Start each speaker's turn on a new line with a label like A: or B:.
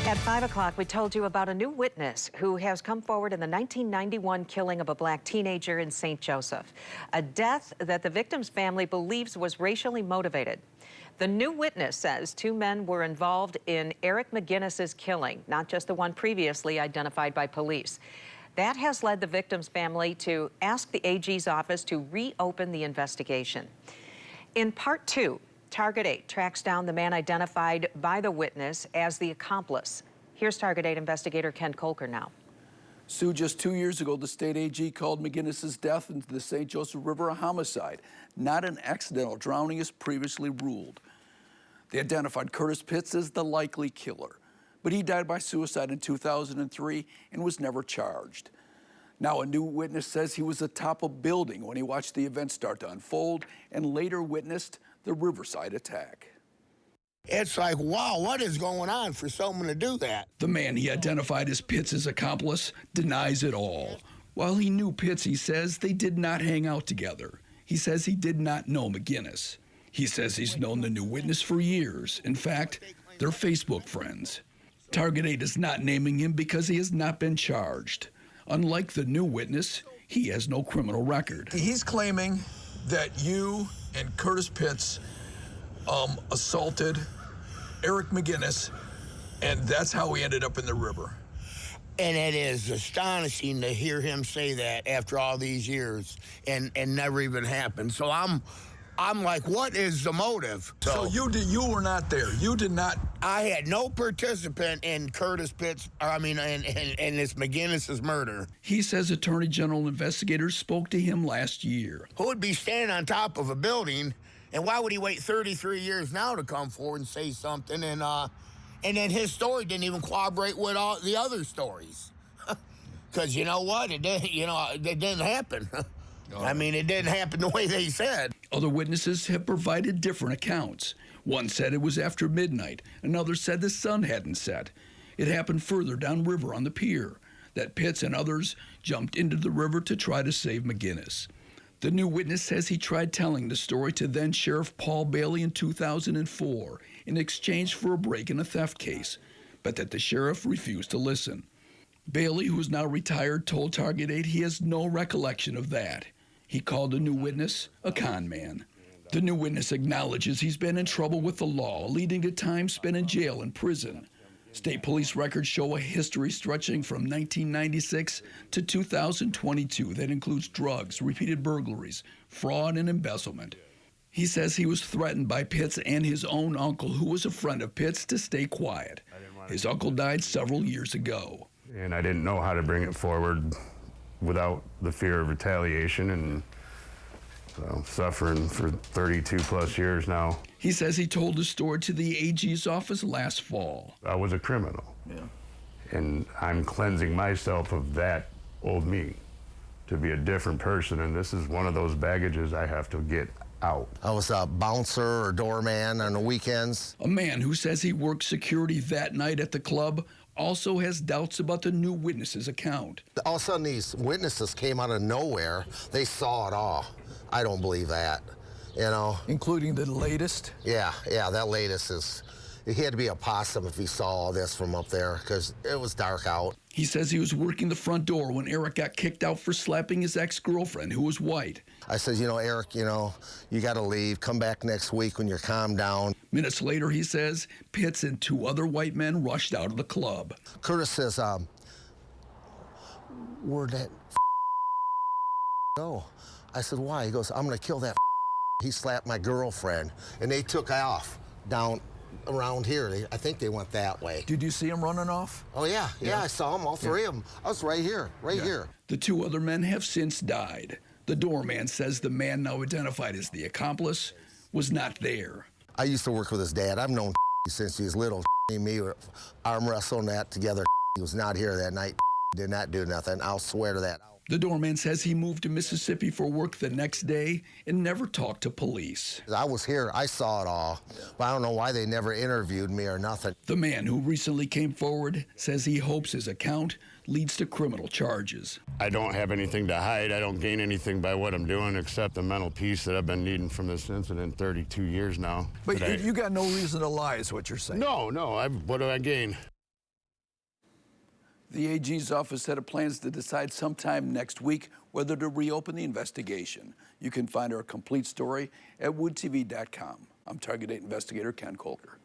A: At 5 o'clock, we told you about a new witness who has come forward in the 1991 killing of a black teenager in St. Joseph, a death that the victim's family believes was racially motivated. The new witness says two men were involved in Eric McGinnis's killing, not just the one previously identified by police. That has led the victim's family to ask the AG's office to reopen the investigation. In part 2, Target 8 tracks down the man identified by the witness as the accomplice. Here's Target 8 investigator Ken Kolker now.
B: Sue, just 2 years ago, the state AG called McGinnis's death into the St. Joseph River a homicide, not an accidental drowning as previously ruled. They identified Curtis Pitts as the likely killer, but he died by suicide in 2003 and was never charged. Now, a new witness says he was atop a building when he watched the event start to unfold and later witnessed the Riverside attack.
C: It's like, wow, what is going on for someone to do that?
B: The man he identified as Pitts' accomplice denies it all. While he knew Pitts, he says they did not hang out together. He says he did not know McGinnis. He says he's known the new witness for years. In fact, they're Facebook friends. Target 8 is not naming him because he has not been charged. Unlike the new witness, he has no criminal record.
D: He's claiming that you and Curtis Pitts assaulted Eric McGinnis, and that's how he ended up in the river.
C: And it is astonishing to hear him say that after all these years and never even happened. So I'm like, what is the motive?
D: So you were not there. You did not.
C: I had no participant in Curtis Pitts, in this McGinnis's murder.
B: He says Attorney General investigators spoke to him last year.
C: Who would be standing on top of a building, and why would he wait 33 years now to come forward and say something? And then his story didn't even corroborate with all the other stories. Because you know what? It didn't happen. I mean, it didn't happen the way they said.
B: Other witnesses have provided different accounts. One said it was after midnight. Another said the sun hadn't set. It happened further downriver on the pier, that Pitts and others jumped into the river to try to save McGinnis. The new witness says he tried telling the story to then Sheriff Paul Bailey in 2004 in exchange for a break in a theft case, but that the sheriff refused to listen. Bailey, who is now retired, told Target 8 he has no recollection of that. He called the new witness a con man. The new witness acknowledges he's been in trouble with the law, leading to time spent in jail and prison. State police records show a history stretching from 1996 to 2022 that includes drugs, repeated burglaries, fraud, and embezzlement. He says he was threatened by Pitts and his own uncle, who was a friend of Pitts, to stay quiet. His uncle died several years ago.
E: And I didn't know how to bring it forward without the fear of retaliation, and suffering for 32 plus years now.
B: He says he told his story to the AG's office last fall.
E: I was a criminal.
B: Yeah.
E: And I'm cleansing myself of that old me to be a different person, and this is one of those baggages I have to get out.
F: I was a bouncer or doorman on the weekends.
B: A man who says he worked security that night at the club also has doubts about the new witness's account.
F: All of a sudden, these witnesses came out of nowhere. They saw it all. I don't believe that, you know.
D: Including the latest?
F: Yeah, that latest is, he had to be a possum if he saw all this from up there, because it was dark out.
B: He says he was working the front door when Eric got kicked out for slapping his ex-girlfriend, who was white.
F: I said, Eric, you got to leave. Come back next week when you're calmed down.
B: Minutes later, he says, Pitts and two other white men rushed out of the club.
F: Curtis says, where'd that go? I said, why? He goes, I'm going to kill that. He slapped my girlfriend, and they took off down around here. I think they went that way.
D: Did you see him running off?
F: Oh, yeah, I saw them, all three of them. I was right here, here.
B: The two other men have since died. The doorman says the man now identified as the accomplice was not there.
F: I used to work with his dad. I've known since he was little. Me were arm wrestling that together. He was not here that night. Did not do nothing. I'll swear to that.
B: The doorman says he moved to Mississippi for work the next day and never talked to police.
F: I was here. I saw it all. But I don't know why they never interviewed me or nothing.
B: The man who recently came forward says he hopes his account leads to criminal charges.
E: I don't have anything to hide. I don't gain anything by what I'm doing except the mental peace that I've been needing from this incident 32 years now.
D: But you got no reason to lie is what you're saying.
E: No, what do I gain?
B: The AG's office said it plans to decide sometime next week whether to reopen the investigation. You can find our complete story at woodtv.com. I'm Target 8 investigator Ken Coulter.